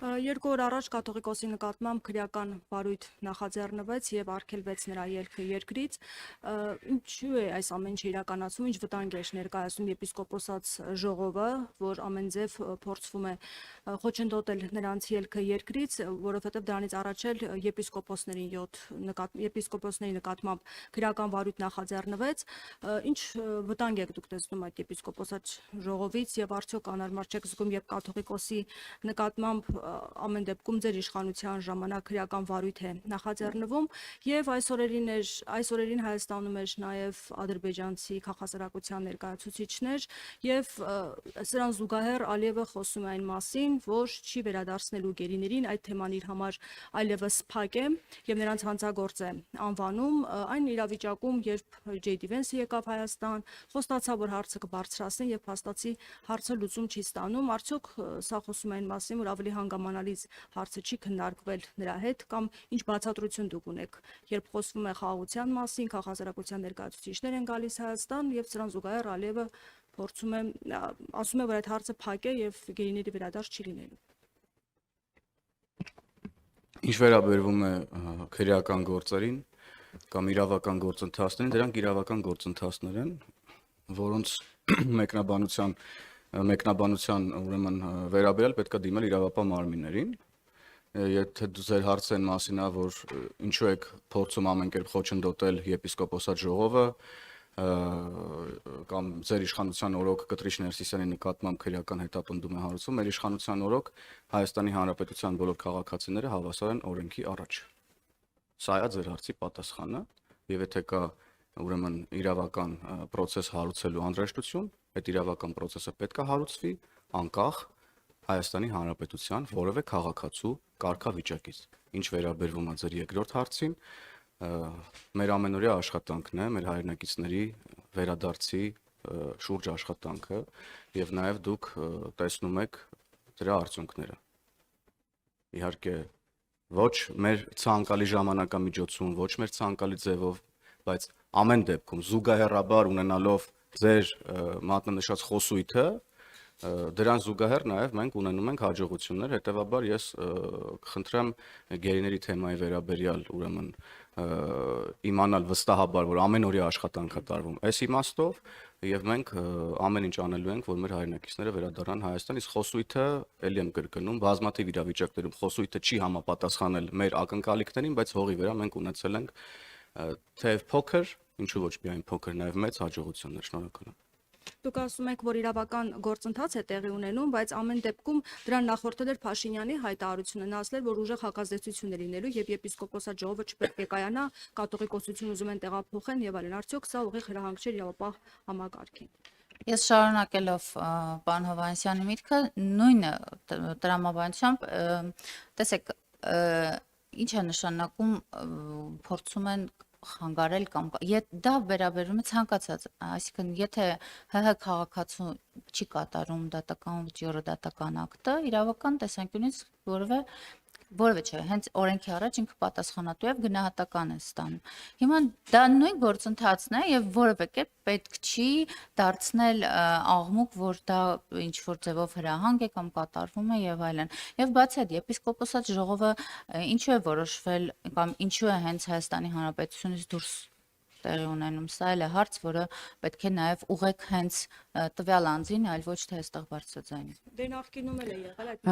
Երկու օր առաջ կաթողիկոսի նկատմամբ քրեական վարույթ նախաձեռնվեց եւ արգելվեց նրա ելքը երկրից։ Ինչու է այս ամեն ինչը իրականացվում, ինչ վտանգ է ներկայացնում եպիսկոպոսաց ժողովը, որ ամեն ձև փորձվում է խոչընդոտել նրանց ելքը երկրից, որովհետեւ դրանից առաջ էլ եպիսկոպոսների նկատմամբ քրեական վարույթ նախաձեռնվեց։ Ինչ վտանգ եք դուք տեսնում այդ եպիսկոպոսաց ժողովից եւ արդյոք անարմար չեք զգում, երբ կաթողիկոսի նկատմամբ ամեն դեպքում ձեր իշխանության ժամանակ քրեական վարույթ է նախաձեռնվում եւ այս օրերին Հայաստանում էր նաեւ ադրբեջանցի քաղաքասարակության ներկայացուցիչներ եւ սրան զուգահեռ Ալիևը խոսում է այն մասին, որ չի վերադարձնելու գերիներին, այդ թեման իր համար այլևս փակ է եւ նրանց հանցագործ է անվանում այն իրավիճակում, երբ Ջեյդի Վենսը եկավ Հայաստան, խոստացավ, որ հարցը կբարձրացնեն եւ փաստացի հարցը լուծում չի ստանում, արդյոք սա խոսում է այն մասին, որ ավելի հանգամանալից հարցը չի քննարկվել նրա հետ կամ ինչ բացատրություն դուք ունեք, երբ խոսվում է խաղաղության մասին, քաղաքասարակության ներկայացուցիչներ են գալիս Հայաստան եւ սրան զուգահեռ Ալիևը փորձում է ասում է, որ այդ հարցը փակ է եւ գերիների վերադարձ չի լինելու։ Ինչ վերաբերվում է քրեական գործերին կամ իրավական գործընթացներին, դրանք իրավական գործընթացներ են, որոնց մեկնաբանության ուրեմն վերաբերյալ պետք է դիմել իրավապահ մարմիններին։ Եթե ձեր հարցն մասին է, որ ինչու եք փորձում ամեն կերպ խոչընդոտել եպիսկոպոսաց ժողովը կամ ձեր իշխանության օրոք Կտրիչ Ներսիսյանի նկատմամբ քրեական հետապնդում է հարուցվում, մեր իշխանության օրոք Հայաստանի Հանրապետության բոլոր քաղաքացիները հավասար են օրենքի առաջ։ Սա է ձեր հարցի պատասխանը, եւ եթե կա ուրեմն իրավական process հարուցելու անհրաժեշտություն, այդ իրավական process-ը պետք է հարուցվի անկախ Հայաստանի Հանրապետության որևէ քաղաքացու կարգավիճակից։ Ինչ վերաբերվում է ձեր երկրորդ հարցին, մեր ամենօրյա աշխատանքն է, մեր հայրենակիցների վերադարձի շուրջ աշխատանքը եւ նաեւ դուք տեսնում եք դրա արդյունքները։ Իհարկե ոչ մեր ցանկալի ժամանակամիջոցում, ոչ մեր ցանկալի ձևով, բայց ամեն դեպքում զուգահեռաբար ունենալով ձեր մատնանշած խոսույթը, դրան զուգահեռ նաև մենք ունենում ենք հաջողություններ, հետեւաբար ես կխնդրեմ գերիների թեմայի վերաբերյալ ուրեմն իմանալ վստահաբար, որ ամենօրյա աշխատանք է տարվում այս իմաստով եւ մենք ամեն ինչ անելու ենք, որ մեր հայրենակիցները վերադառնան Հայաստան, իսկ խոսույթը ելի եմ կրկնում, բազմաթիվ իրավիճակներում խոսույթը չի համապատասխանել մեր ակնկալիքներին, բայց հողի վրա մենք ունեցել ենք թեև փոքր, ինչու ոչ միայն փոքր, նաև մեծ հաջողություններ։ Շնորհակալ եմ։ Դուք ասում եք, որ իրավական գործընթաց է տեղի ունենում, բայց ամեն դեպքում դրան նախորդել էր Փաշինյանի հայտարարությունը, նա ասել էր, որ ուժեղ հակազդեցություն է լինելու եւ եպիսկոպոսաց ժողովը չպետք է կայանա, կաթողիկոսություն ուզում են տեղափոխեն եւ այլն։ Արդյոք սա ուղիղ հրահանգ չէ իրավապահ համակարգին։ Ես շարունակելով պարոն Հովհաննիսյանի միտքը, նույն տրամաբանությամբ, տեսեք, ինչ է նշանակում փորձում են խանգարել կամ դա վերաբերում է ցանկացած, այսինքն եթե ՀՀ քաղաքացու չի կատարում դատական վճիռը դատական ակտը, իրավական տեսանկյունից որևէ չէ, հենց օրենքի առաջ ինքը պատասխանատու է եւ գնահատական է ստանում։ Հիմա դա նույն գործընթացն է եւ որևէ կերպ պետք չի դարձնել աղմուկ, որ դա ինչ որ ձևով հրահանգ է կամ կատարվում է եւ այլն։ Եվ բացի այդ, եպիսկոպոսաց ժողովը ինչու է որոշվել կամ ինչու է հենց Հայաստանի Հանրապետությունից դուրս տեղի ունենում, սա էլ է հարց, որը պետք է նաեւ ուղղեք հենց տվյալ անձին, այլ ոչ թե այստեղ բարձրաձայնին։ Դե նախկինում էլ է եղել այդ